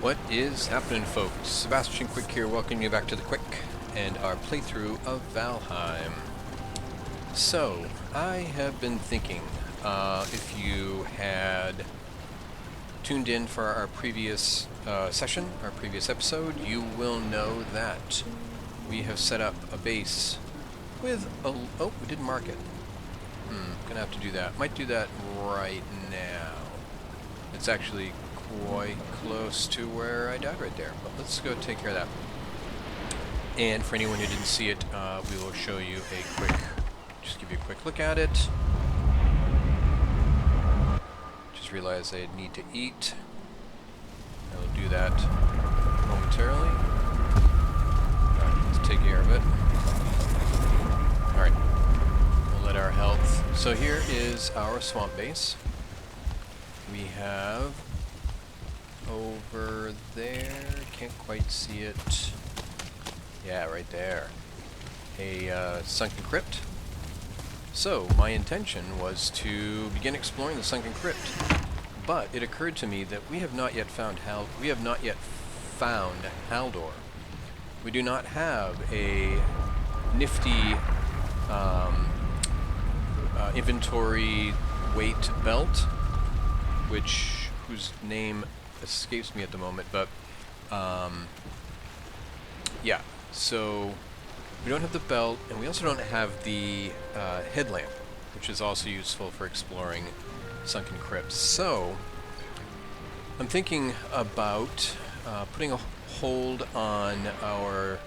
What is happening, folks? Sebastian Quick here, welcoming you back to the Quick and our playthrough of Valheim. So, I have been thinking, if you had tuned in for our previous session, our previous episode, you will know that we have set up a base with a... Oh, we didn't mark it. Gonna have to do that. Might do that right now. It's actually quite close to where I died right there, but let's go take care of that. And for anyone who didn't see it, we will show you a quick, just give you a quick look at it. Just realized I need to eat. I will do that momentarily. Alright, let's take care of it. Alright, we'll let our health. So here is our swamp base. We have over there, can't quite see it. Yeah, right there. A sunken crypt. So my intention was to begin exploring the sunken crypt, but it occurred to me that we have not yet found Haldor. We do not have a nifty inventory weight belt, whose name escapes me at the moment, but yeah, so we don't have the belt, and we also don't have the headlamp, which is also useful for exploring sunken crypts. So I'm thinking about putting a hold on our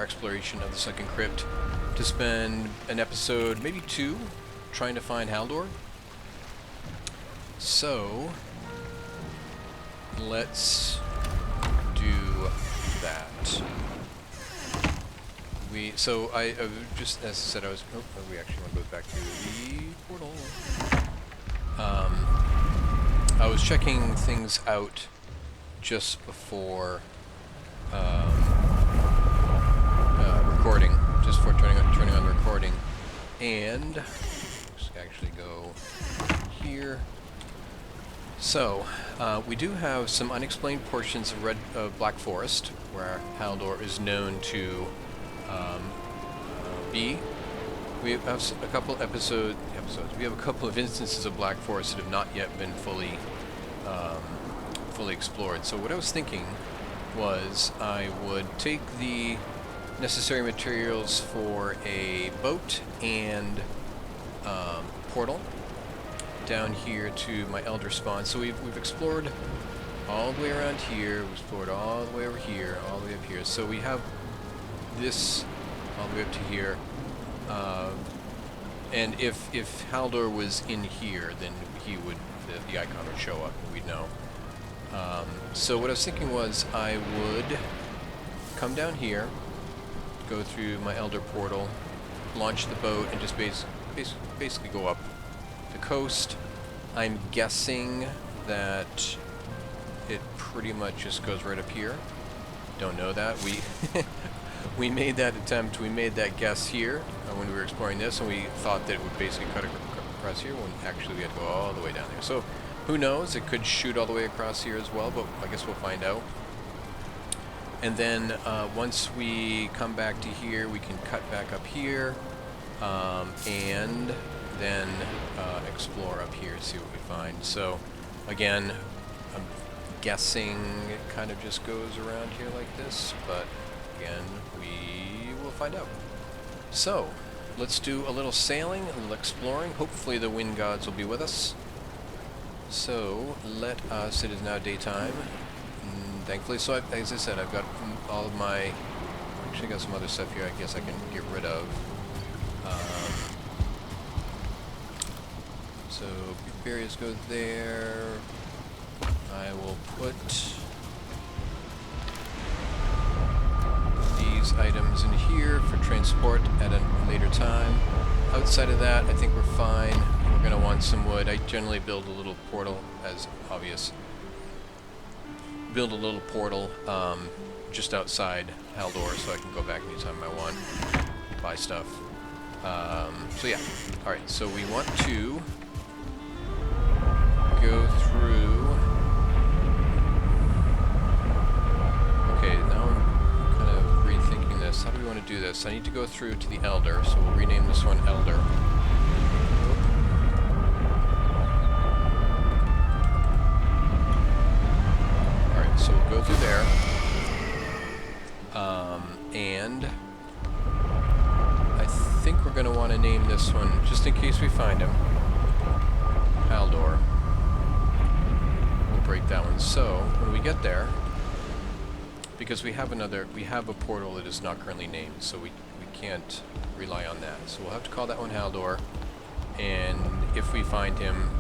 exploration of the sunken crypt to spend an episode, maybe two, trying to find Haldor. So let's do that. I just, as I said, we actually want to go back to the portal. I was checking things out just before recording, just before turning on the recording, and let's actually go here. So, we do have some unexplained portions of Black Forest, where Haldor is known to be. We have a couple episodes. We have a couple of instances of Black Forest that have not yet been fully explored. So what I was thinking was I would take the necessary materials for a boat and portal down here to my elder spawn. So we've explored all the way around here, we've explored all the way over here, all the way up here. So we have this all the way up to here. And if Haldor was in here, then the icon would show up and we'd know. So what I was thinking was I would come down here, go through my elder portal, launch the boat, and just basically go up the coast. I'm guessing that it pretty much just goes right up here. Don't know that. We made that attempt, we made that guess here when we were exploring this, and we thought that it would basically cut across here, when actually we had to go all the way down there. So who knows, it could shoot all the way across here as well, but I guess we'll find out. And then once we come back to here, we can cut back up here, and then explore up here, see what we find. So again, I'm guessing it kind of just goes around here like this, but again, we will find out. So let's do a little sailing, a little exploring. Hopefully the wind gods will be with us. So let us, it is now daytime, thankfully. So as I said, I've got all of my, actually got some other stuff here I guess I can get rid of. So barriers go there. I will put these items in here for transport at a later time. Outside of that, I think we're fine. We're going to want some wood. I generally build a little portal, as obvious. Build a little portal just outside Haldor so I can go back anytime I want, buy stuff. So yeah, alright, so we want to go through. Okay, now I'm kind of rethinking this. How do we want to do this? I need to go through to the Elder, so we'll rename this one Elder. Alright, so we'll go through there. And I think we're going to want to name this one, just in case we find him, Haldor. We'll break that one. So, when we get there, because we have a portal that is not currently named, so we can't rely on that. So we'll have to call that one Haldor, and if we find him,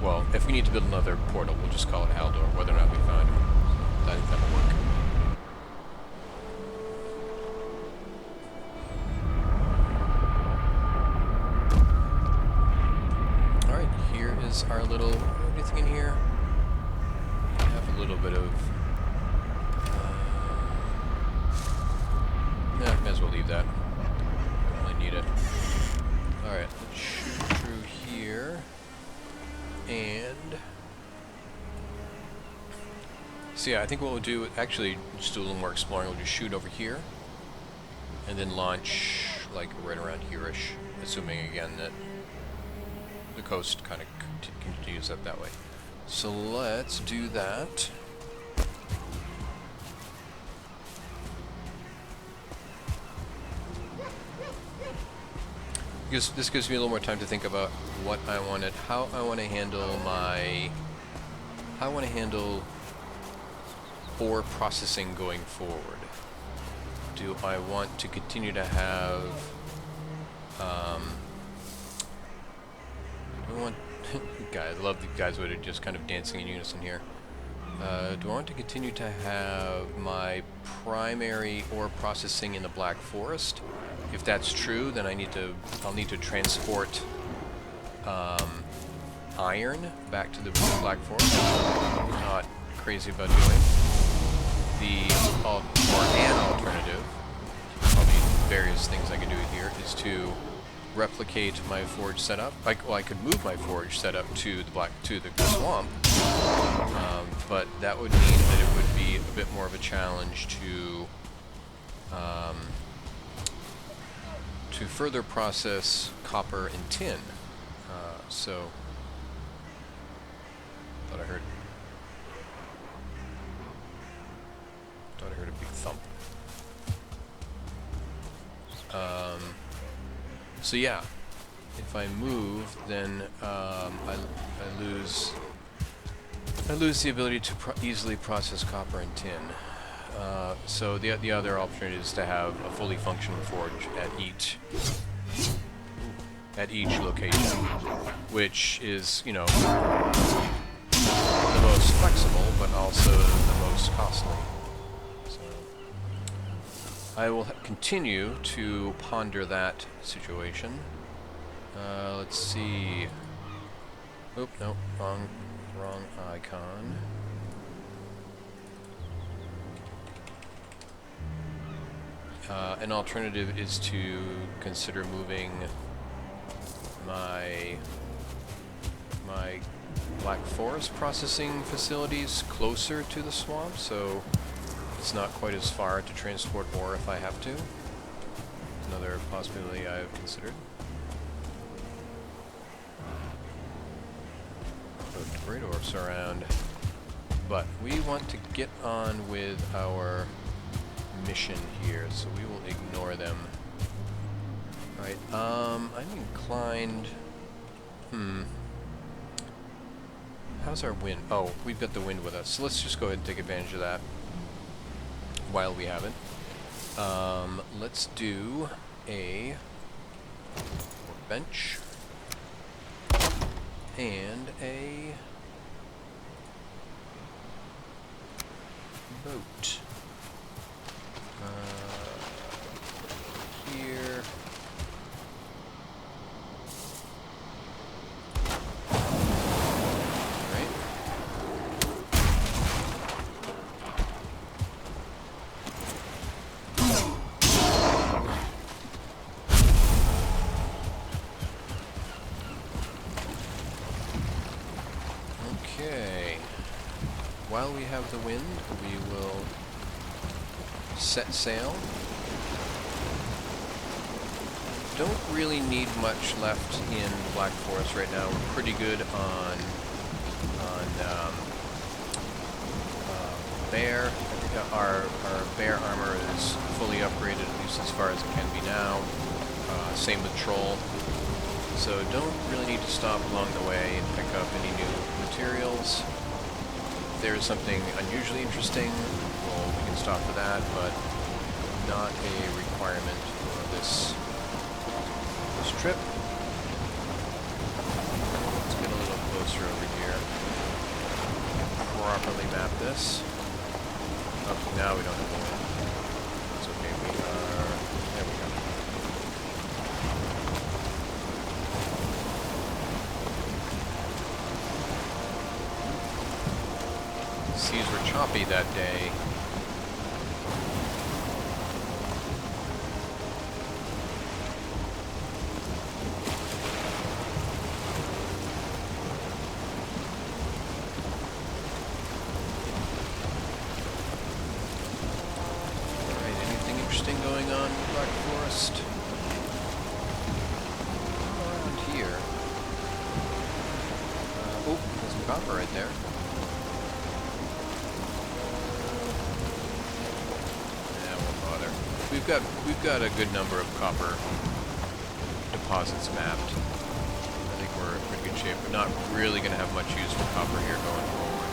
well, if we need to build another portal, we'll just call it Haldor, whether or not we find him. I think that'll work. Alright, here is our little, anything in here? We have a little bit of, yeah, may as well leave that. Don't really need it. Alright, let's shoot through here. And so yeah, I think what we'll do, actually, just do a little more exploring. We'll just shoot over here, and then launch, like, right around here-ish, assuming, again, that the coast kind of continues up that way. So let's do that. Because this gives me a little more time to think about what I wanted, how I want to handle ore processing going forward. Do I want to continue to have, guys, I love the guys that are just kind of dancing in unison here. Do I want to continue to have my primary ore processing in the Black Forest? If that's true, then I'll need to transport iron back to the Black Forest. I'm not crazy about doing. Or an alternative, probably various things I could do here, is to replicate my forge setup. Well, I could move my forge setup to the swamp, but that would mean that it would be a bit more of a challenge to further process copper and tin. So, thought I heard a big thump. So yeah, if I move, then I lose the ability to easily process copper and tin. So the other alternative is to have a fully functional forge at each location, which is, you know, the most flexible, but also the most costly. So I will continue to ponder that situation. Let's see. Oop, no, wrong icon. An alternative is to consider moving my Black Forest processing facilities closer to the swamp, so it's not quite as far to transport ore if I have to. Another possibility I've considered. Put great orbs around, but we want to get on with our mission here, so we will ignore them. Right, I'm inclined... How's our wind? Oh, we've got the wind with us, so let's just go ahead and take advantage of that while we have it. Let's do a bench and a boat. Here. Right. Okay. While we have the wind, we will set sail. Don't really need much left in Black Forest right now. We're pretty good on bear. I think our bear armor is fully upgraded, at least as far as it can be now. Same with troll. So don't really need to stop along the way and pick up any new materials. If there's something unusually interesting, well, we can stop for that, but not a requirement for this trip. Let's get a little closer over here. Properly map this. Oh, now we don't have the wind. It's okay, we are... There we go. Seas were choppy that day. Going on in Black Forest. Around here. Oh, there's some copper right there. Yeah, won't bother. We've got a good number of copper deposits mapped. I think we're in pretty good shape. We're not really going to have much use for copper here going forward.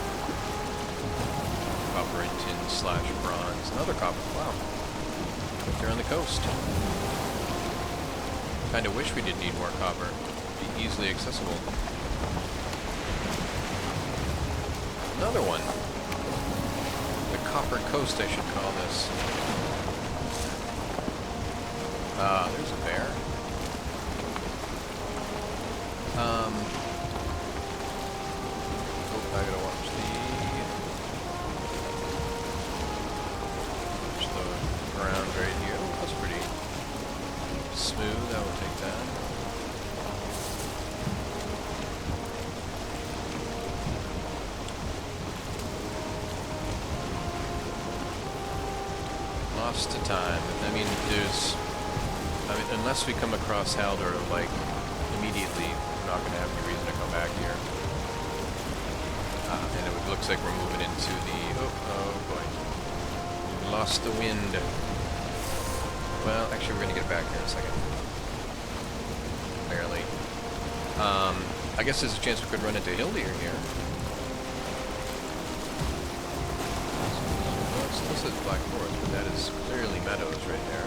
Copper and tin / bronze. Another copper. Wow. They're on the coast. Kinda wish we did need more copper. It'd be easily accessible. Another one. The Copper Coast, I should call this. Ah, there's a bear. Oh, I gotta watch the ground right here. Oh, that's pretty smooth. I will take that. Lost to time. I mean, unless we come across Haldor, like, immediately, we're not going to have any reason to come back here. And it looks like we're moving into the... Oh boy. We lost the wind. Well, actually, we're going to get back here in a second. Barely. I guess there's a chance we could run into Haldor here. Well, it still says Black Forest, but that is clearly meadows right there.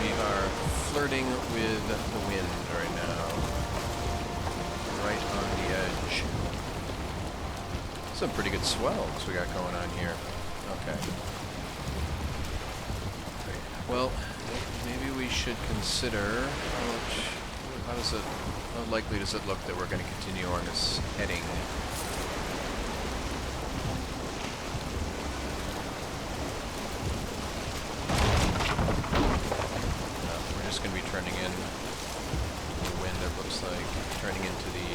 We are flirting with the wind right now. Right on the edge. Some pretty good swells we got going on here. Okay. Well, maybe we should consider how likely does it look that we're going to continue on this heading? We're just going to be turning in the wind, it looks like, turning into the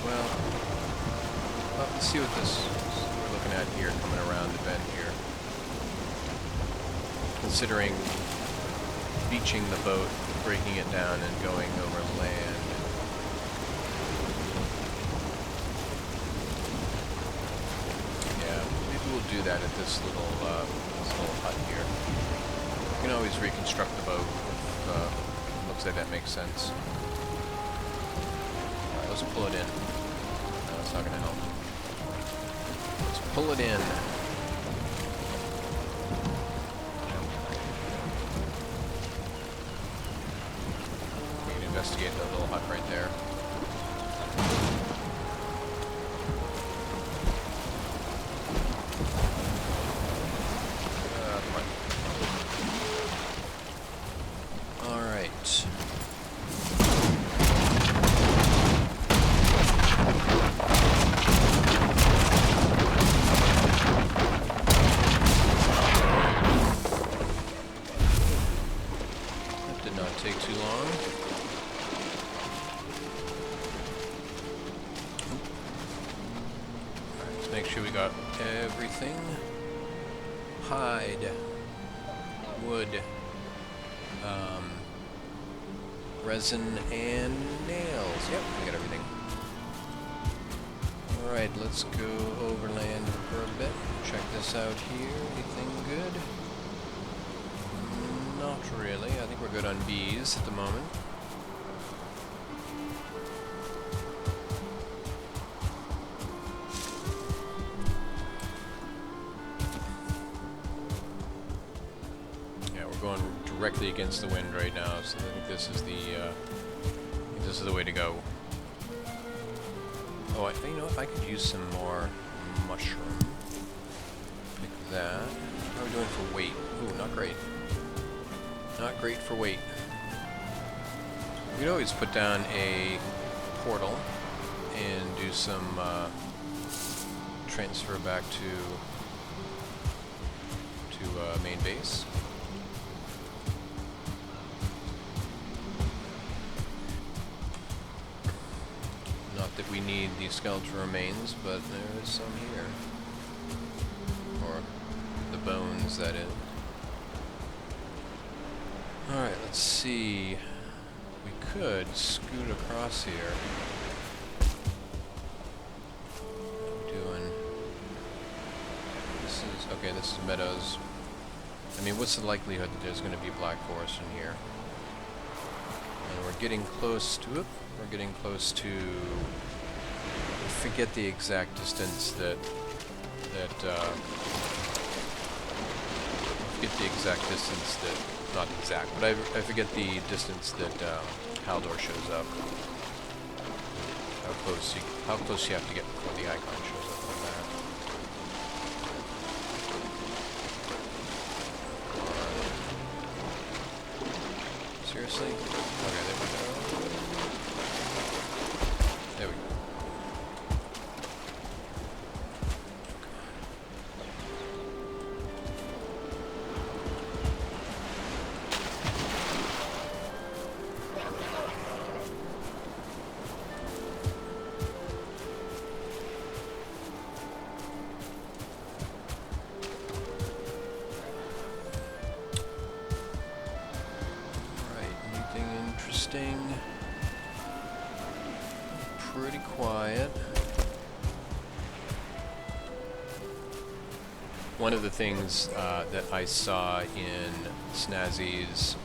well, let's see what we're looking at here, coming around the bend here. Considering beaching the boat, breaking it down, and going over land. Yeah, maybe we'll do that at this little hut here. We can always reconstruct the boat if looks like that makes sense. Alright, let's pull it in. No, it's not going to help. Let's pull it in. We can investigate that little hut right there. Come on. Alright. make sure we got everything. Hide, wood, resin, and nails. Yep, we got everything. Alright, let's go overland for a bit. Check this out here. Anything good? Not really. I think we're good on bees at the moment. Yeah, we're going directly against the wind right now, so I think this is the way to go. Oh, you know, if I could use some more mushroom. Pick that. How are we doing for weight? Ooh, not great. Not great for weight. We could always put down a portal and do some transfer back to main base. Not that we need the skeletal remains, but there is some here. Or the bones, that is. Alright, let's see. We could scoot across here. What are we doing? This is meadows. I mean, what's the likelihood that there's going to be black forest in here? And we're getting close to it. We're getting close to... I forget the exact distance not exact, but I forget the distance that Haldor shows up. How close you have to get before the icon shows up on that. Seriously? Okay, there we go. There we go. Pretty quiet. One of the things that I saw in Snazzy's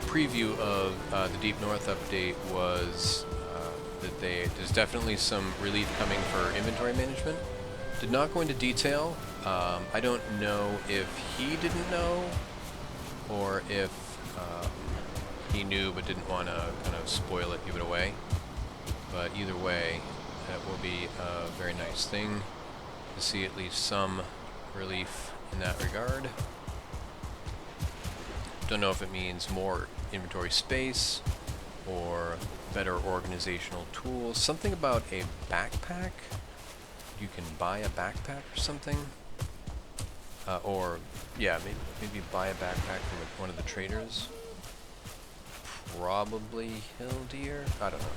preview of the Deep North update was that there's definitely some relief coming for inventory management. Did not go into detail. I don't know if he didn't know or if he knew but didn't want to kind of spoil it, give it away. But either way, that will be a very nice thing to see at least some relief in that regard. Don't know if it means more inventory space or better organizational tools. Something about a backpack. You can buy a backpack or something. Or, yeah, maybe buy a backpack from one of the traders. Probably Haldor? I don't know.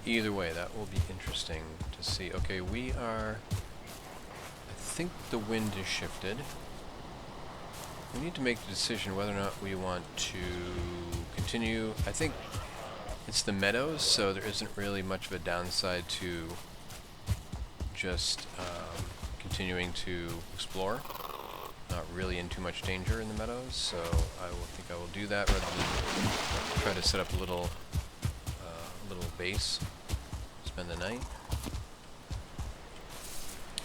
Either way, that will be interesting to see. Okay, we are... I think the wind is shifted. We need to make the decision whether or not we want to continue. I think it's the meadows, so there isn't really much of a downside to just continuing to explore. Not really in too much danger in the meadows, so I think I will do that rather than try to set up a little base, spend the night.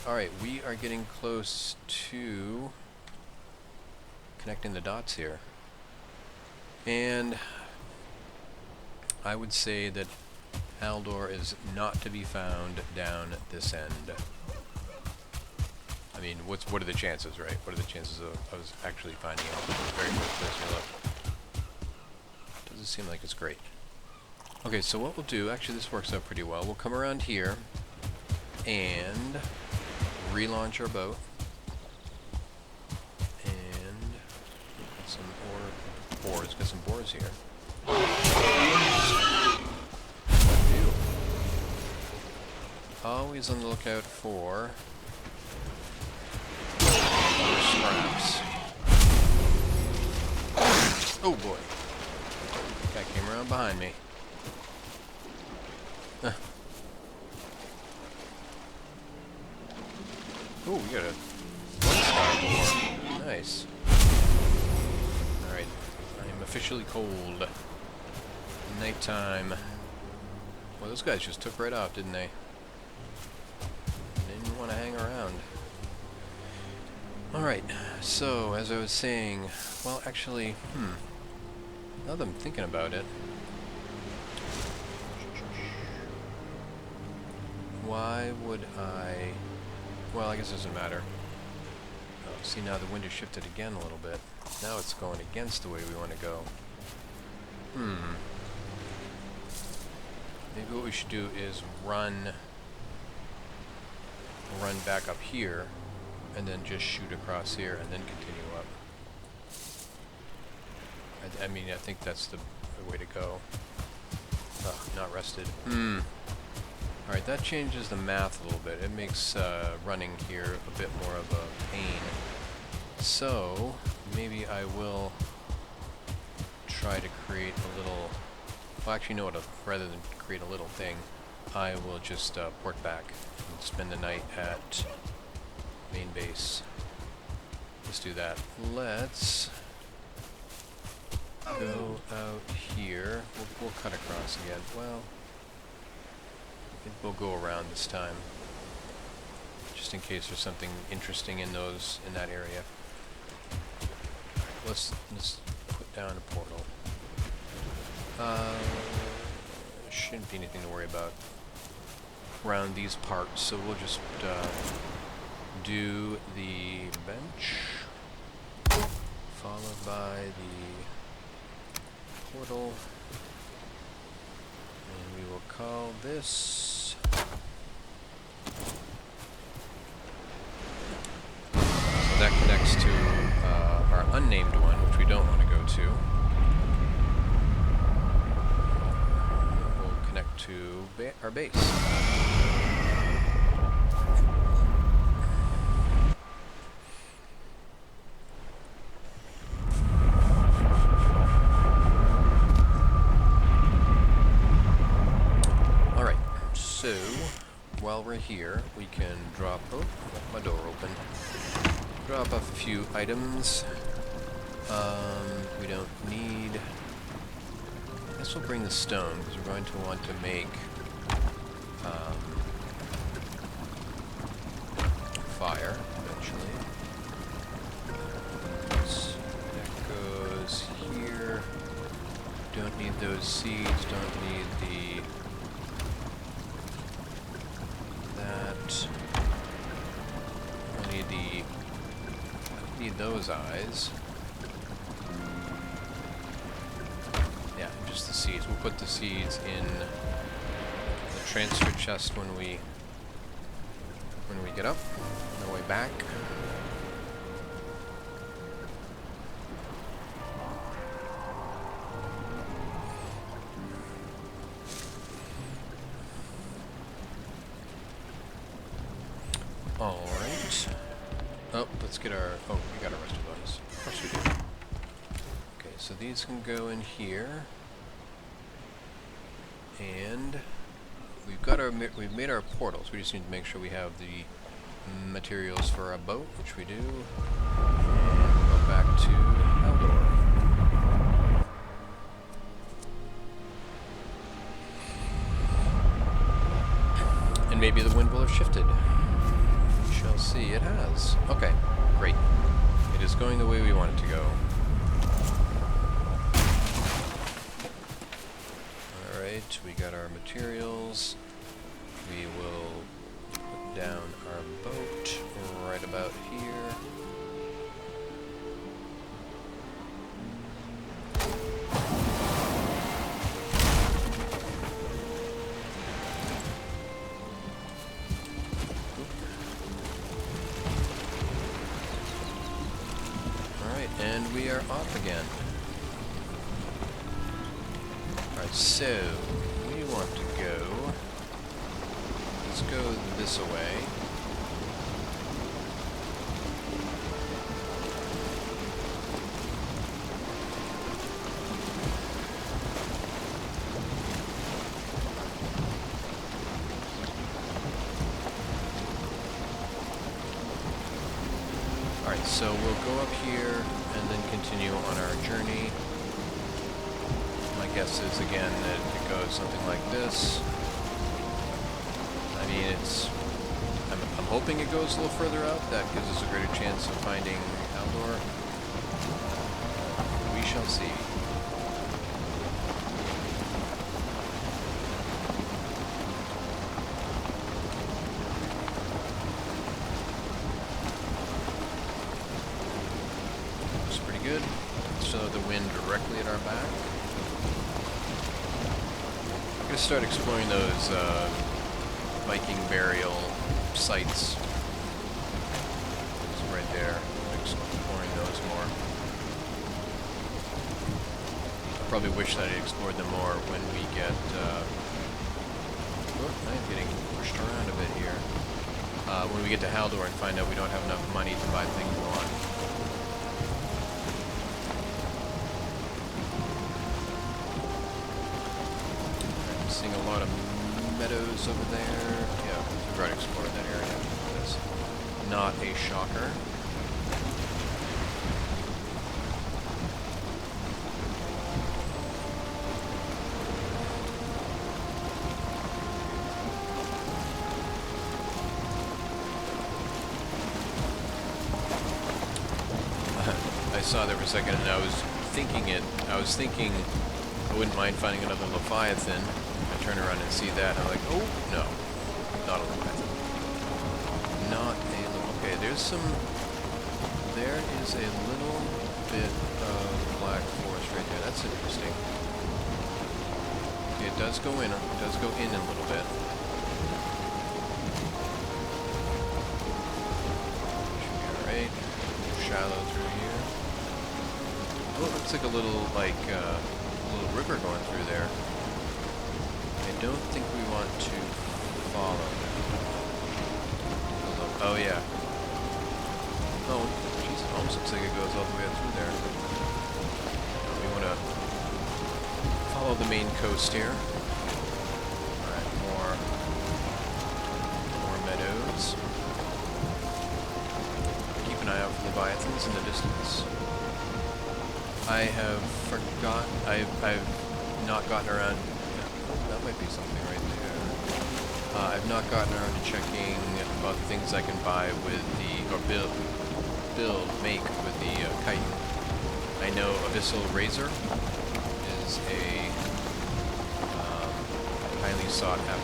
Alright, we are getting close to connecting the dots here. And I would say that Haldor is not to be found down this end. I mean, what are the chances, right? What are the chances of us actually finding him in the very first place we look? Doesn't seem like it's great. Okay, so what we'll do, actually this works out pretty well. We'll come around here and relaunch our boat. And get some boars here. always on the lookout for scraps. Oh boy. Guy came around behind me. Oh, we got a one-star boar. Nice. Alright. I am officially cold. Nighttime. Well, those guys just took right off, didn't they? Didn't want to hang around. Alright, so, as I was saying, well, actually, now that I'm thinking about it, why would I... Well, I guess it doesn't matter. Oh, see, now the wind has shifted again a little bit. Now it's going against the way we want to go. Maybe what we should do is run back up here, and then just shoot across here, and then continue up. I mean, I think that's the way to go. Ugh, not rested. Alright, that changes the math a little bit. It makes running here a bit more of a pain. So, maybe I will try to create a little... Well, actually, no, rather than create a little thing, I will just port back and spend the night at main base. Let's do that. Let's go out here. We'll cut across again. Well, I think we'll go around this time, just in case there's something interesting in that area. Let's put down a portal. Shouldn't be anything to worry about around these parts, so we'll just do the bench, followed by the portal, and we will call this so that connects to our unnamed one, which we don't want to go to. We'll connect to our base. So, while we're here, we can drop... Oh, my door open. Drop off a few items. We don't need... I guess we'll bring the stone, because we're going to want to make fire, eventually. So that goes here. Don't need those seeds, don't need the... I need those eyes. Yeah, just the seeds. We'll put the seeds in the transfer chest when we get up on the way back. Alright. Oh, let's get our... Oh, we got our rest of those. Of course we do. Okay, so these can go in here. And we've made our portals. We just need to make sure we have the materials for our boat, which we do. And we'll go back to Haldor. And maybe the wind will have shifted. Shall see. It has. Okay, great. It is going the way we want it to go. Alright, we got our materials. We will put down our boat right about here. And we are off again. Alright, so we want to go let's go this away. Alright, so we'll go up here and then continue on our journey. My guess is, again, that it goes something like this. I mean, I'm hoping it goes a little further out. That gives us a greater chance of finding Haldor. We shall see. Looks pretty good. So the wind directly at our back. I'm going to start exploring those Viking burial sites. It's right there. Exploring those more. I probably wish that I explored them more when we get. I'm getting pushed around a bit here. When we get to Haldor and find out we don't have enough money to buy things we want. I'm seeing a lot of meadows over there. Yeah, we've already explored that area. That's not a shocker. I saw there for a second and I was thinking I wouldn't mind finding another Leviathan. Turn around and see that, I'm like, oh, no. Not a Leviathan. Not a little... Okay, there is a little bit of black forest right there. That's interesting. Okay, it does go in. It does go in a little bit. Should be alright. Shallow through here. Oh, it looks like a little, little river going through there. I don't think we want to follow. Oh yeah. Oh, jeez, it almost looks like it goes all the way up through there. We want to follow the main coast here. Alright, more meadows. Keep an eye out for Leviathans in the distance. I have forgot. I've not gotten around. That might be something right there. I've not gotten around to checking about the things I can buy with the, or make with the chitin. I know Abyssal Razor is a highly sought after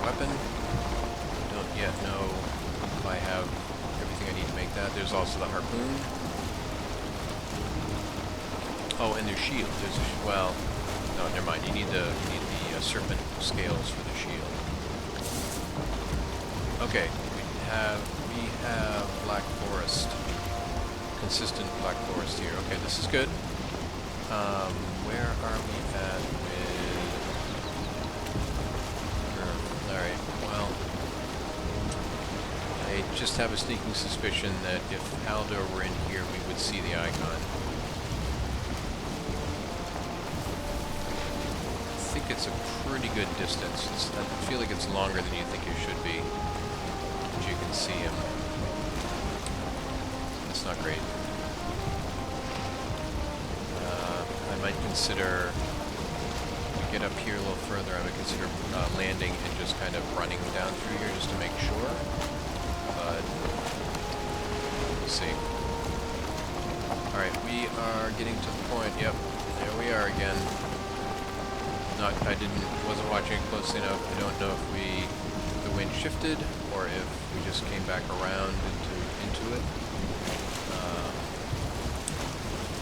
weapon. Don't yet know if I have everything I need to make that. There's also the harpoon. Oh, and there's shield. Well, no, never mind. You need the serpent scales for the shield. Okay, we have black forest, consistent black forest here. Okay, this is good. Where are we at with? All right. Well, I just have a sneaking suspicion that if Haldor were in here, we would see the icon. I think it's a pretty good distance. I feel like it's longer than you think it should be. But you can see him. That's not great. I might consider, if we get up here a little further, I would consider landing and just kind of running down through here just to make sure. But we'll see. Alright, we are getting to the point. Yep, there we are again. Wasn't watching closely enough. I don't know if the wind shifted or if we just came back around into it.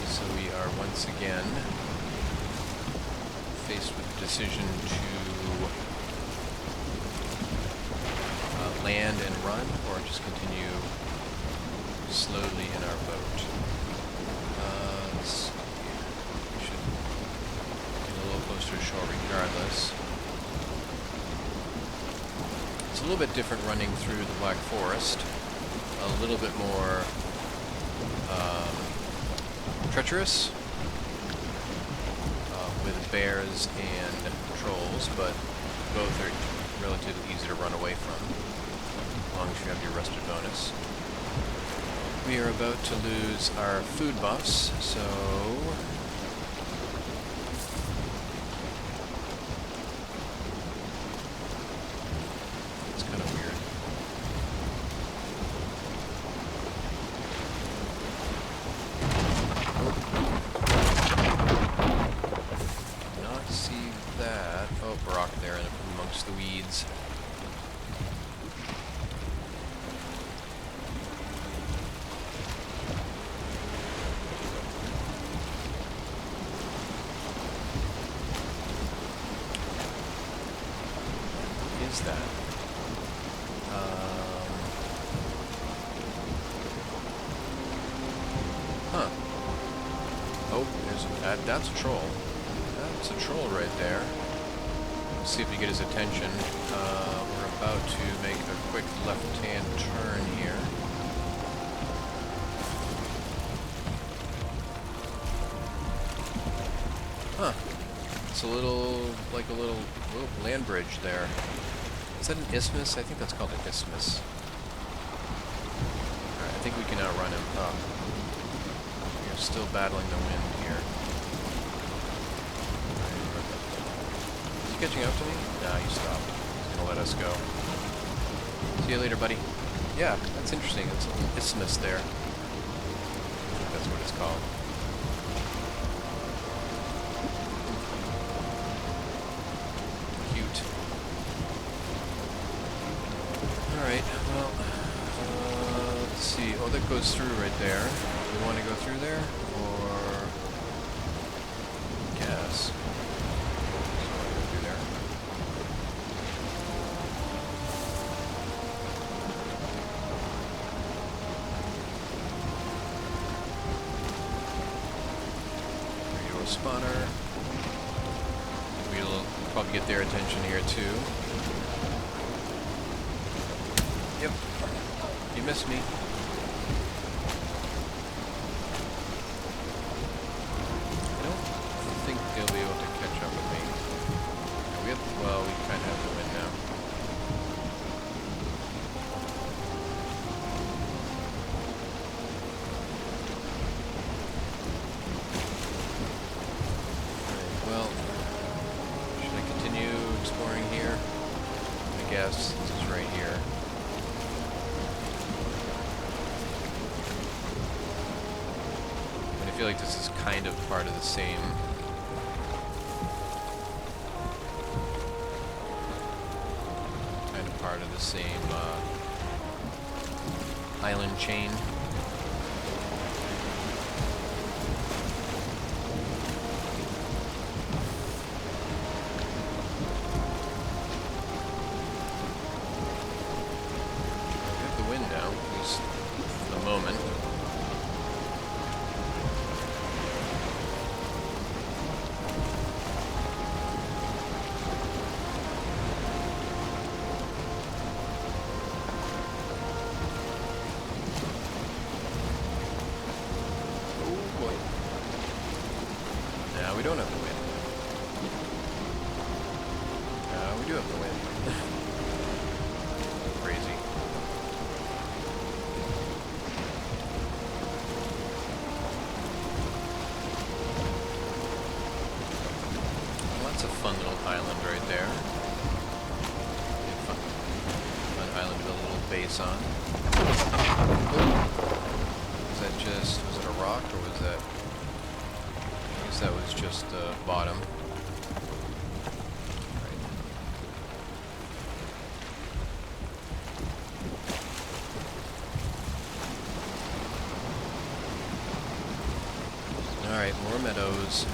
So we are once again faced with the decision to land and run, or just continue slowly in our boat. Let's see. We should get a little closer to shore. patrol regardless. It's a little bit different running through the Black Forest. A little bit more treacherous with bears and trolls, but both are relatively easy to run away from, as long as you have your rested bonus. We are about to lose our food buffs, so it's kind of weird. Did not see that. Oh, Brock there amongst the weeds. Is that? Huh. Oh, that's a troll. That's a troll right there. Let's see if we get his attention. We're about to make a quick left-hand turn here. Huh. It's a little, like a little land bridge there. Is that an isthmus? I think that's called an isthmus. Alright, I think we can outrun him. Oh. We're still battling the wind here. Is he catching up to me? Nah, he stopped. He's gonna let us go. See you later, buddy. Yeah, that's interesting. It's a little isthmus there. I think that's what it's called. Alright, well, let's see. Oh, that goes through right there. Do we want to go through there? Or gas? So I go through there. Radio spawner. We'll probably get their attention here too. Yep. You missed me. I don't think they'll be able to catch up with me. Well, we kind of have to win now. Alright, well, should I continue exploring here? I guess this is right here. I feel like this is kind of part of the same island chain. We have the wind now, at least for the moment. We don't have the wind. We do have the wind. Crazy. Well, that's a fun little island right there. Fun island with a little base on. Was that was it a rock or was that... that was just the bottom. Alright, more meadows.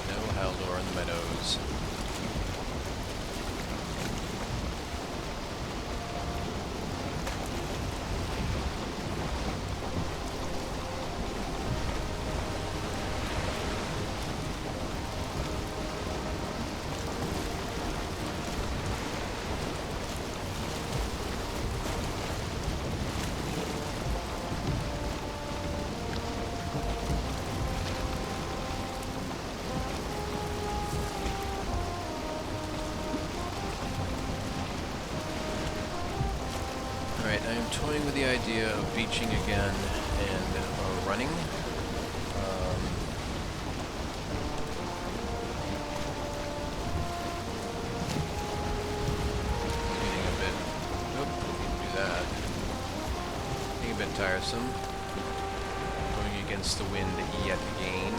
No Haldor in the meadows. I am toying with the idea of beaching again and running. Getting a bit... Nope, didn't do that. Getting a bit tiresome. Going against the wind yet again.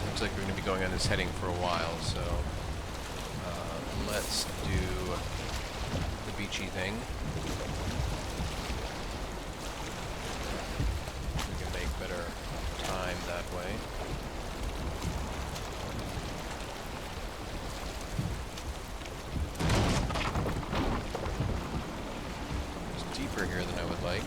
Looks like we're going to be going on this heading for a while, so let's do the beachy thing. We can make better time that way. It's deeper here than I would like.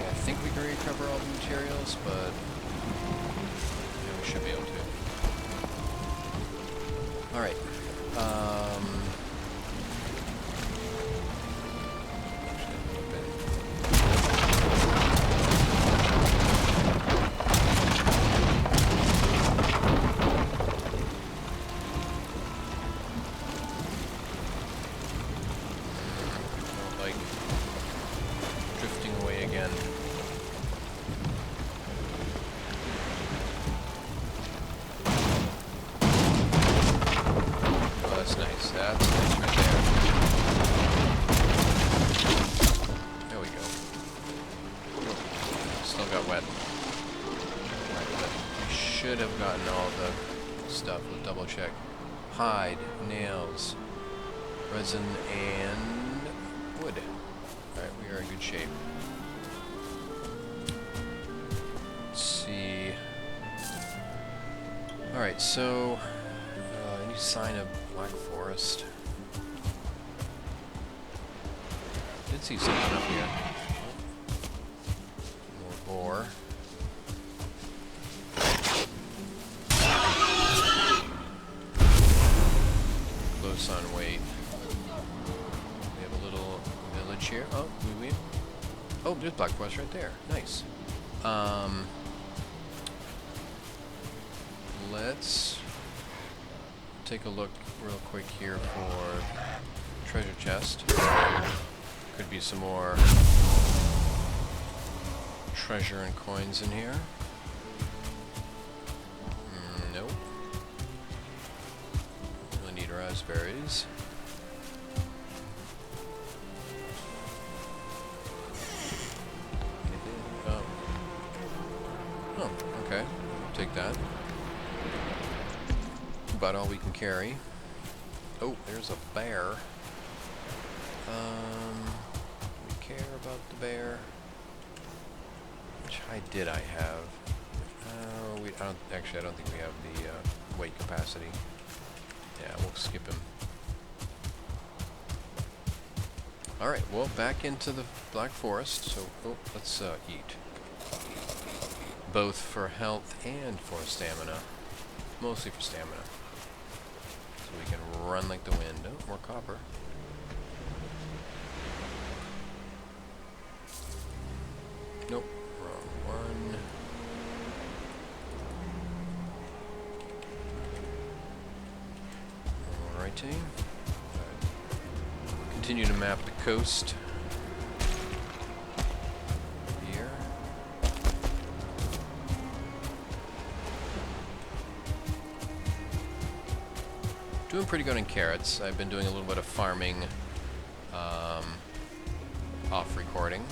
I think we can recover all the materials, but yeah, we should be able to. Alright. Like drifting away again. That's nice. That's nice right there. There we go. Still got wet. Right, but we should have gotten all the stuff. We'll double check. Hide, nails, resin, and wood. Alright, we are in good shape. Let's see. Alright, so any sign of black forest? Did see something up here. More boar. Close on weight. We have a little village here. Oh, oh, there's black forest right there. Nice. Let's take a look real quick here for treasure chest. Could be some more treasure and coins in here. Nope. Really need raspberries. Oh, okay. Take that. About all we can carry. Oh, there's a bear. Do we care about the bear? Which hide did I have? I don't think we have the weight capacity. Yeah, we'll skip him. Alright, well, back into the Black Forest. So, let's eat. Both for health and for stamina. Mostly for stamina. So we can run like the wind. Oh, more copper. Nope, wrong one. Alrighty. Continue to map the coast. Here. Doing pretty good in carrots. I've been doing a little bit of farming off recording.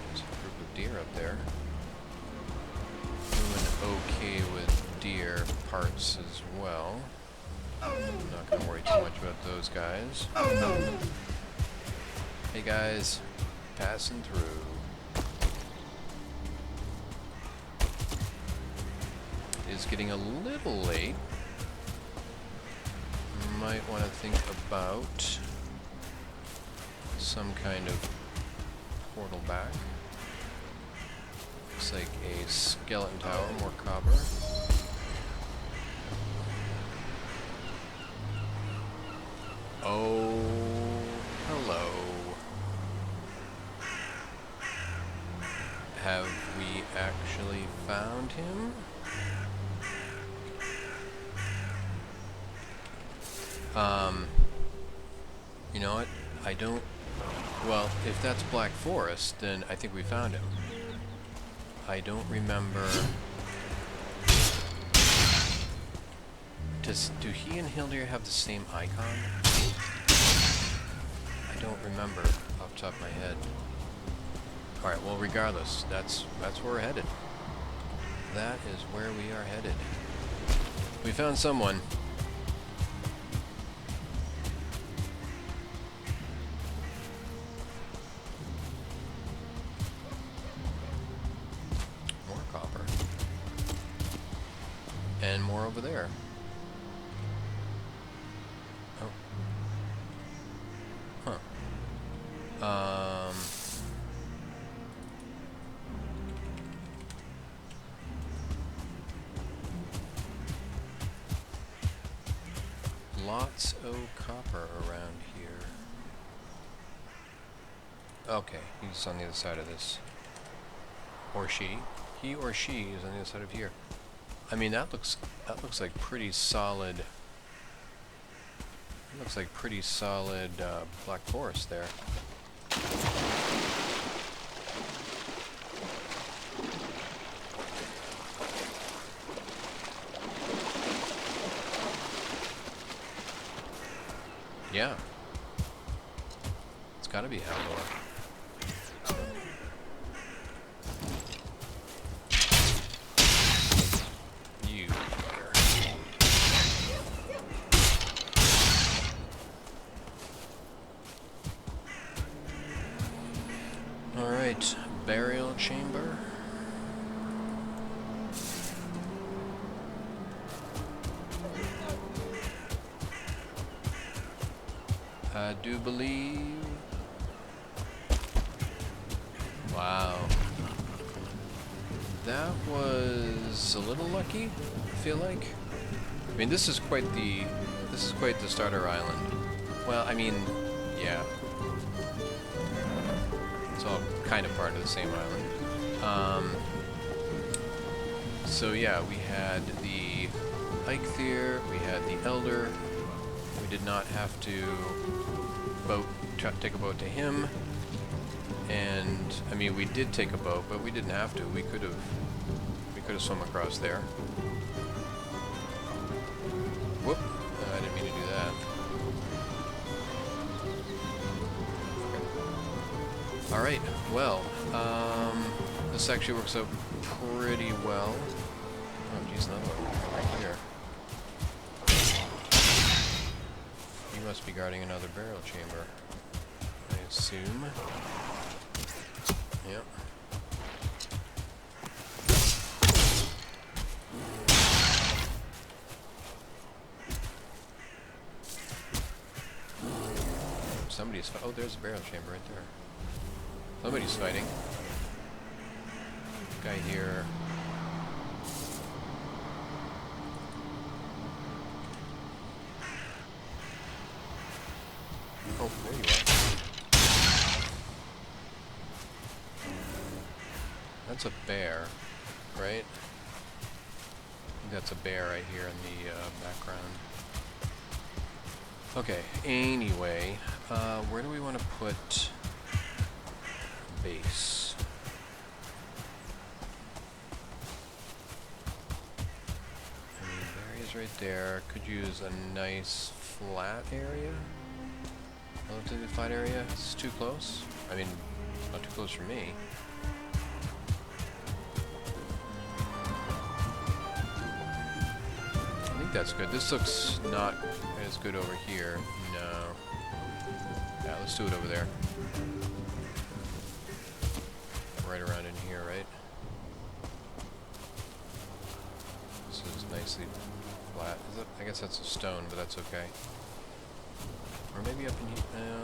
There's a group of deer up there. Doing okay with deer parts as well. I'm not going to worry too much about those guys. Hey guys, passing through. It is getting a little late. Might want to think about some kind of portal back. Looks like a skeleton tower, more copper. Oh, hello. Have we actually found him? Um, you know what? I don't... Well, if that's Black Forest, then I think we found him. I don't remember... Do he and Haldor have the same icon? I don't remember off the top of my head. Alright, well regardless, that's where we're headed. That is where we are headed. We found someone. More copper. And more over there. Oh. Huh. Lots of copper around here. Okay, he's on the other side of this. Or she. He or she is on the other side of here. I mean, that looks like pretty solid. Looks like pretty solid Black Forest there. Yeah. It's gotta be Haldor. You fucker. Alright, burial chamber. I do believe... Wow. That was a little lucky, I feel like. I mean, this is quite the starter island. Well, I mean, yeah. It's all kind of part of the same island. So yeah, we had the Eikthyr, we had the Elder. We did not have to take a boat to him, and I mean we did take a boat, but we didn't have to. We could have swum across there. Whoop! I didn't mean to do that. Okay. All right. Well, this actually works out pretty well. Oh, geez, another one right here. Must be guarding another burial chamber, I assume. Yep. Somebody's oh, there's a burial chamber right there. Somebody's fighting. Guy here. Oh, there you are. That's a bear, right? I think that's a bear right here in the background. Okay, anyway, where do we want to put base? I mean, the area's right there. Could use a nice flat area. Relatively flat area. It's too close. I mean, not too close for me. I think that's good. This looks not as good over here. No. Yeah, let's do it over there. Right around in here, right? This is nicely flat. Is it? I guess that's a stone, but that's okay. Or maybe up in here. No.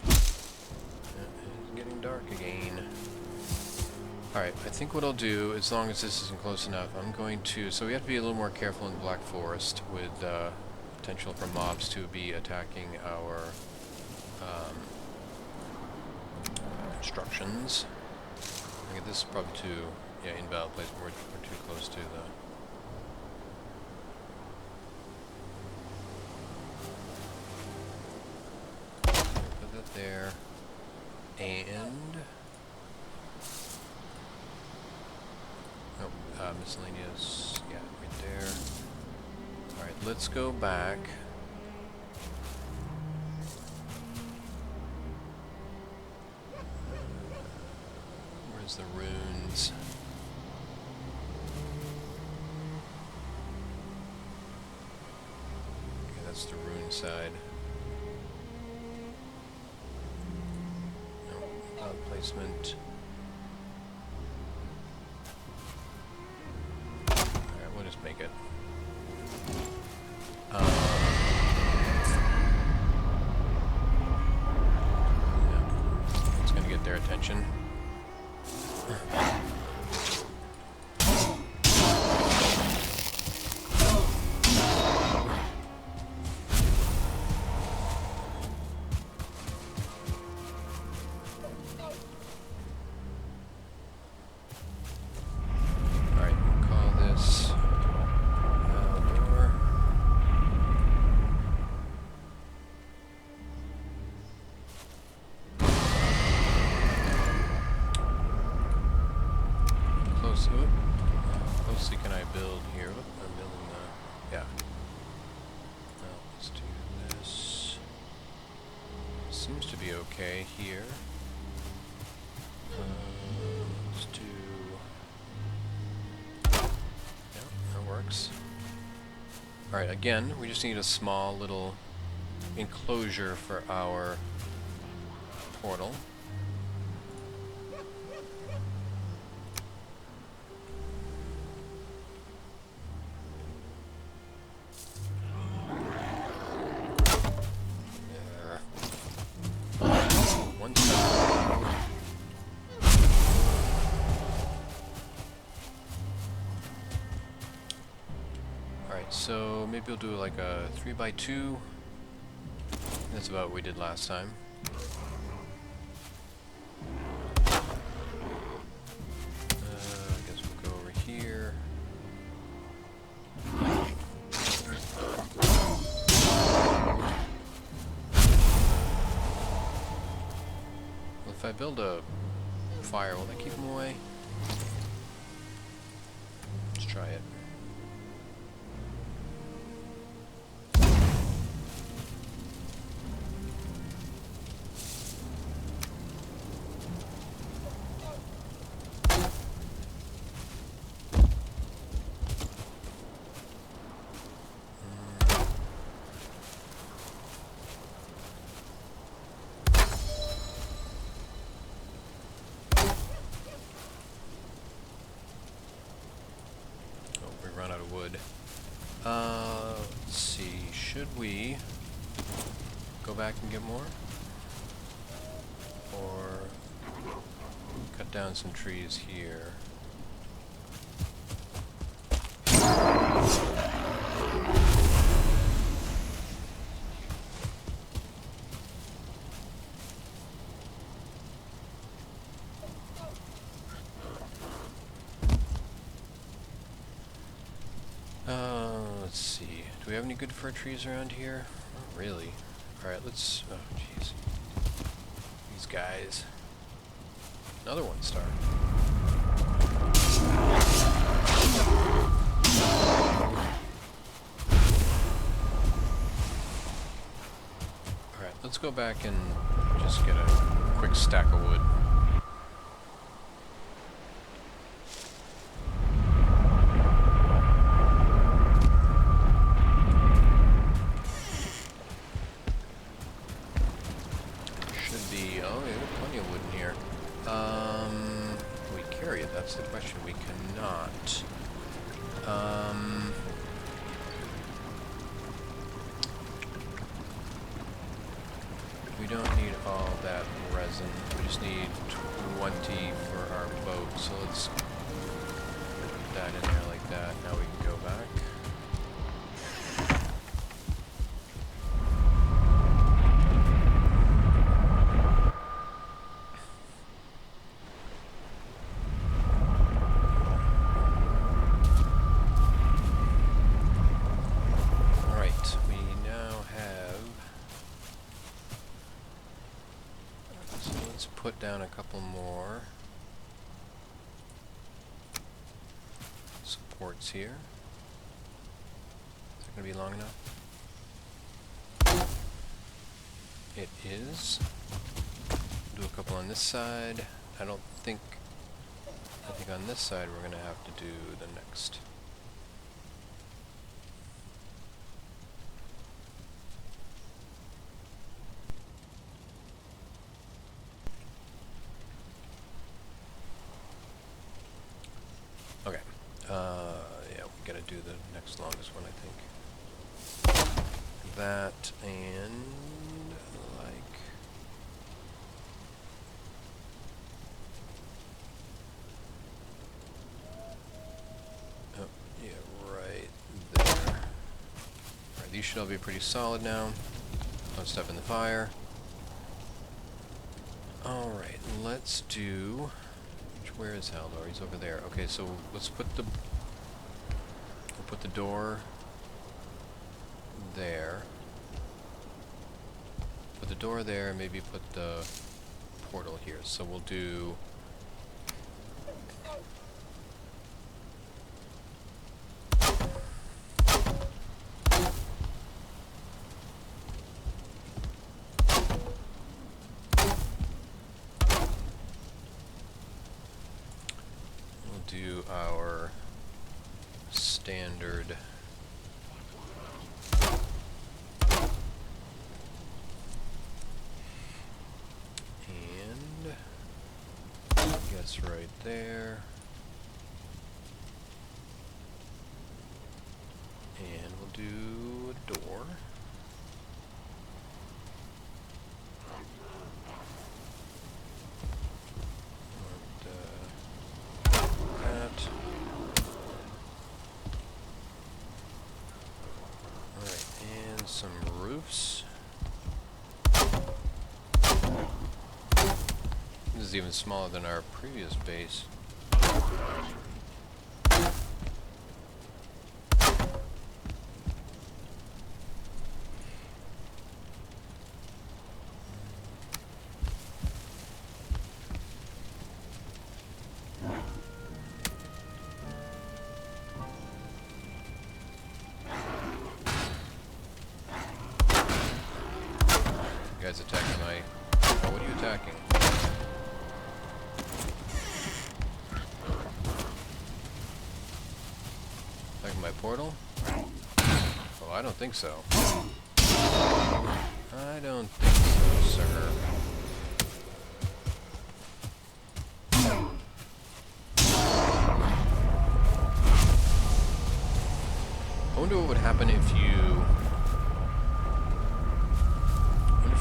It's getting dark again. Alright, I think what I'll do, as long as this isn't close enough, I'm going to... So we have to be a little more careful in the Black Forest with potential for mobs to be attacking our constructions. I think this is probably too... Yeah, invalid place, but we're too close to the... there. And... oh, miscellaneous. Yeah, right there. Alright, let's go back. Where's the runes? Okay, that's the rune side. No, cloud placement. Alright, we'll just make it. Yeah, it's gonna get their attention. Alright, we'll call this Haldor. How closely can I build here? I'm building the... yeah. Well, let's do this. Seems to be okay here. Let's do... yeah, that works. Alright, again, we just need a small little enclosure for our portal. One second. Alright, so maybe we'll do like a 3x2. That's about what we did last time. I guess we'll go over here. Well, if I build a fire, will that keep them away? Let's try it. Run out of wood. Let's see. Should we go back and get more? Or cut down some trees here? Let's see. Do we have any good fir trees around here? Not really. Alright, let's... oh, jeez. These guys. Another 1-star. Alright, let's go back and just get a quick stack of wood. That's the question. We cannot. We don't need all that resin. We just need 20 for our boat. So let's put that in there like that. Now we can go back. let's put down a couple more supports here. Is that going to be long enough? It is. Do a couple on this side. I think on this side we're going to have to do the next. Okay. Yeah, we got to do the next longest one, I think. That and like. Oh, yeah, right there. Alright, these should all be pretty solid now. Don't step in the fire. Alright, let's do... Where is Haldor? He's over there. Okay, so let's put the... We'll put the door there. Put the door there, maybe put the portal here. So we'll do... do our standard and I guess right there, and we'll do a door. Some roofs. This is even smaller than our previous base. Guys attacking my... Oh, what are you attacking? Attacking my portal? Oh, I don't think so. I don't think so, sir. I wonder what would happen if you...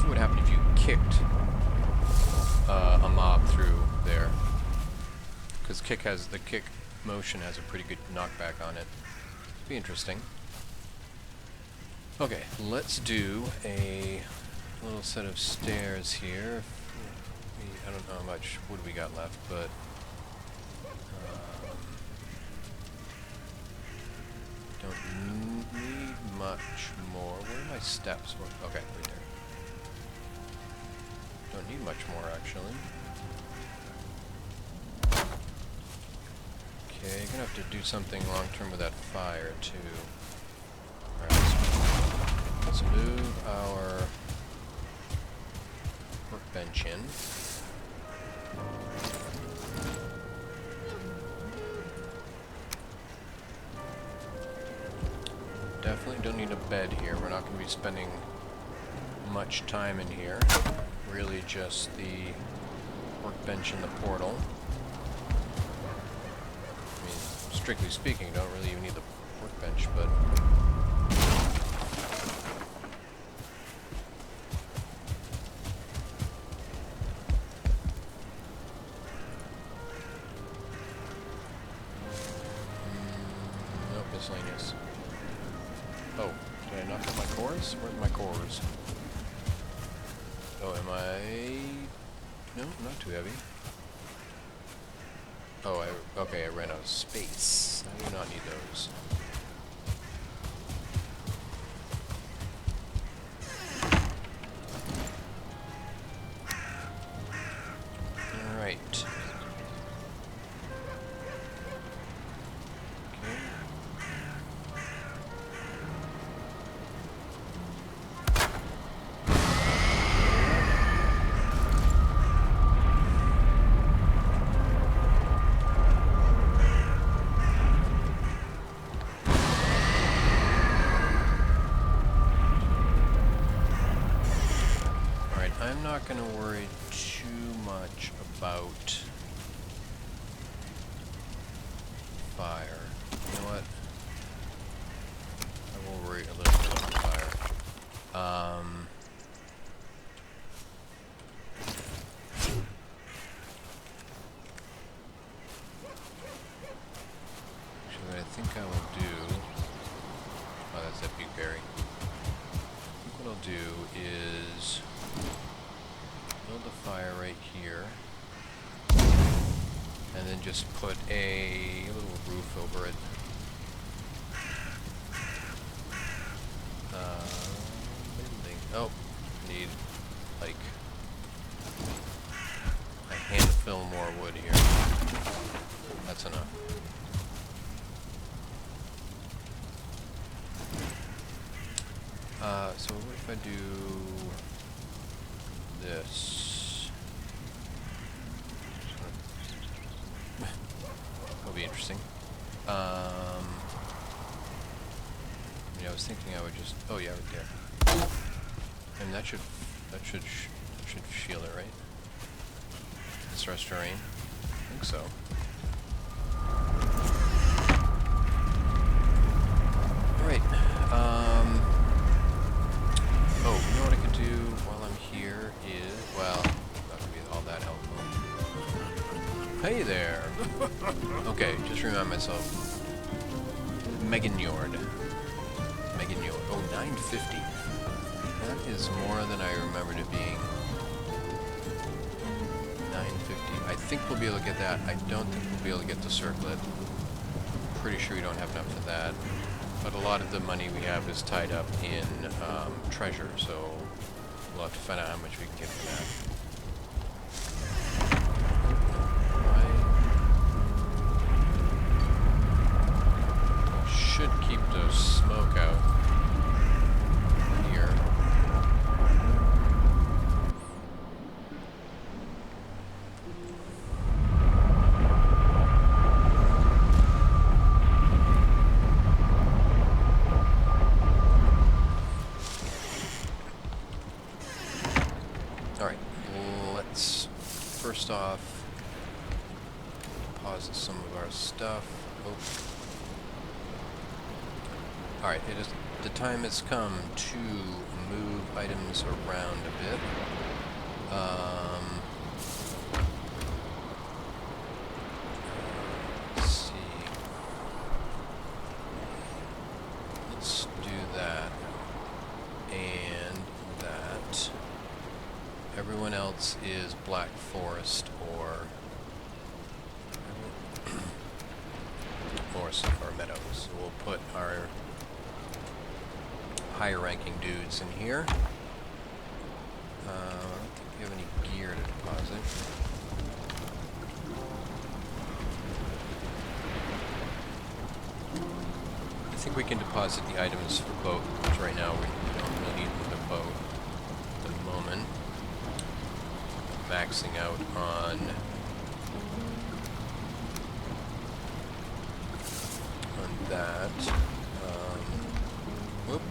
What would happen if you kicked a mob through there? Because the kick motion has a pretty good knockback on it. It'd be interesting. Okay, let's do a little set of stairs here. I don't know how much wood we got left, but don't need much more. Where are my steps? Okay, right there. Don't need much more, actually. Okay, gonna have to do something long-term with that fire, too. Alright, let's move our workbench in. Definitely don't need a bed here. We're not going to be spending much time in here. Really just the workbench and the portal. I mean, strictly speaking, you don't really even need the workbench, but... Nope, miscellaneous. Oh, did I knock out my cores? Where's my cores? Oh, am I... No, not too heavy. Oh, okay, I ran out of space. I do not need those. I'm not going to worry too much about fire. You know what? I will worry a little bit about fire. Actually, what I think I will do... Oh, that's that big berry. I think what I'll do is build a fire right here, and then just put a little roof over it. Oh, need like a handful more wood here. That's enough. So what if I do this? That'll be interesting. Yeah, I was thinking I would just... Oh yeah, right there. And that should shield it, right? This restoring. I think so. Alright. Oh, you know what I could do while I'm here is... Well, not gonna be all that helpful. Hey there! Okay, just remind myself. Meganjord. Oh, 950. That is more than I remembered it being. 950. I think we'll be able to get that. I don't think we'll be able to get the circlet. Pretty sure we don't have enough for that. But a lot of the money we have is tied up in treasure, so we'll have to find out how much we can get for that. Should keep the smoke out here. Alright, let's first off deposit some of our stuff. Oh. Alright, the time has come to move items around a bit. Let's see. Let's do that. And that. Everyone else is Black Forest or meadows. So we'll put our higher ranking dudes in here. I don't think we have any gear to deposit. I think we can deposit the items for boat, which right now we don't really need for the boat at the moment. Maxing out on that. Whoop.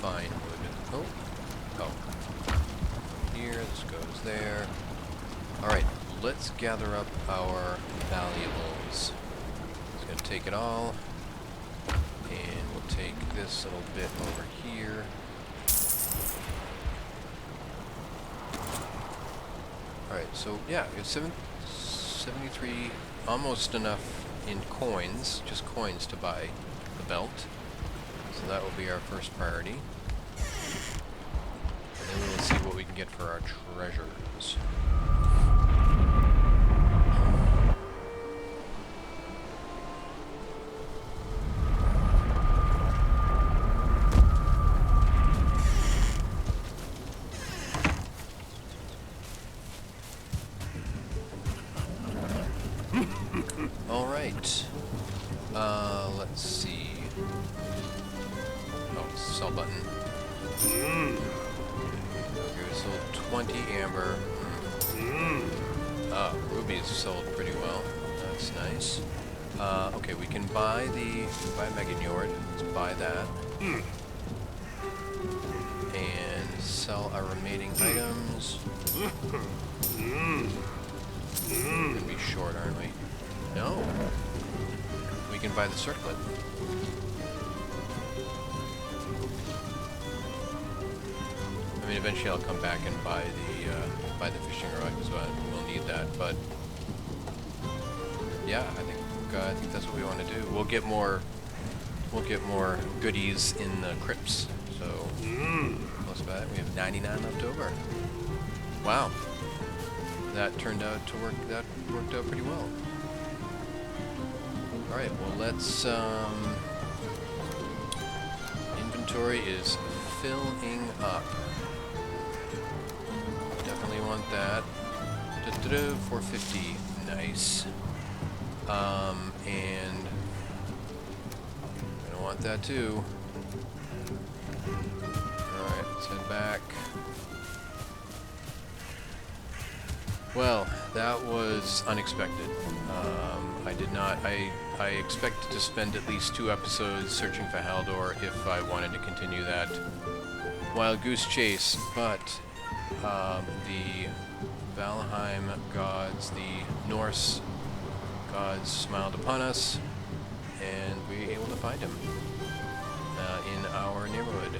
Fine wood. Oh. Here, this goes there. Alright, let's gather up our valuables. Just gonna take it all. And we'll take this little bit over here. Alright, so yeah, it's 73, almost enough in coins, just coins to buy the belt. So that will be our first priority. And then we will see what we can get for our treasures. Alright. Let's see. Oh, sell button. Okay, we sold 20 amber. Rubies sold pretty well. That's nice. Okay, we can buy Meganiord. Let's buy that. And sell our remaining items. We're gonna be short, aren't we? No. We can buy the circlet. I mean, eventually I'll come back and buy the fishing rod, so we'll need that. But yeah, I think that's what we want to do. We'll get more goodies in the crypts. So plus that we have 99 left over. Wow, that turned out to work. That worked out pretty well. All right, well let's. Inventory is filling up. Definitely want that. 450, nice. And I want that too. Alright, let's head back. Well, that was unexpected. I expected to spend at least 2 episodes searching for Haldor if I wanted to continue that wild goose chase, but the Valheim gods, the Norse gods smiled upon us, and we were able to find him in our neighborhood,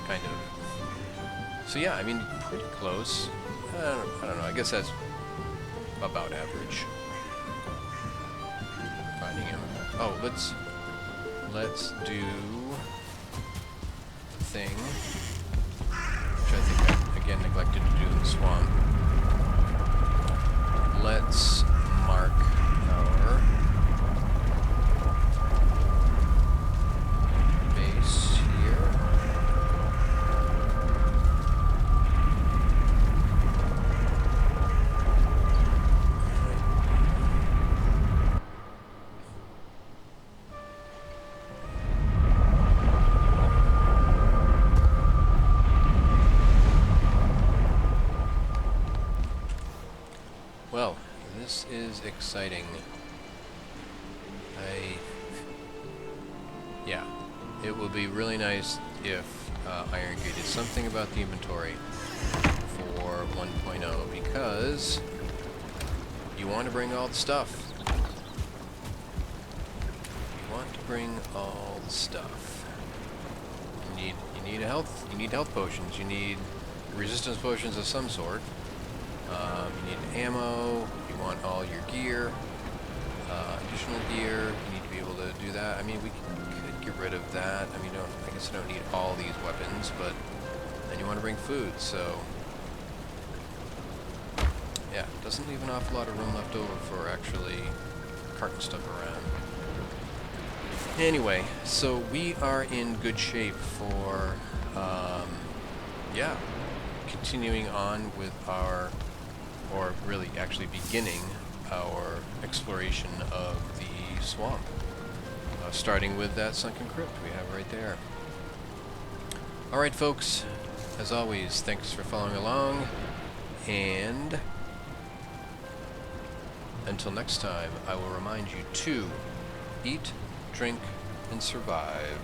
kind of. So yeah, I mean, pretty close. I don't know, I guess that's about average. Finding him. Oh, let's do the thing, which I think I, again, neglected to do in the swamp. Let's mark our base here. Well, this is exciting. Yeah, it will be really nice if Iron Gate did something about the inventory for 1.0, because you want to bring all the stuff. You want to bring all the stuff. You need health potions. You need resistance potions of some sort. You need ammo, you want all your gear, additional gear, you need to be able to do that. I mean, we could get rid of that. I mean, I guess I don't need all these weapons, but then you want to bring food, so yeah, it doesn't leave an awful lot of room left over for actually carting stuff around. Anyway, so we are in good shape for, yeah, continuing on with our, or really actually beginning our exploration of the swamp. Starting with that sunken crypt we have right there. Alright folks, as always, thanks for following along, and until next time, I will remind you to eat, drink, and survive.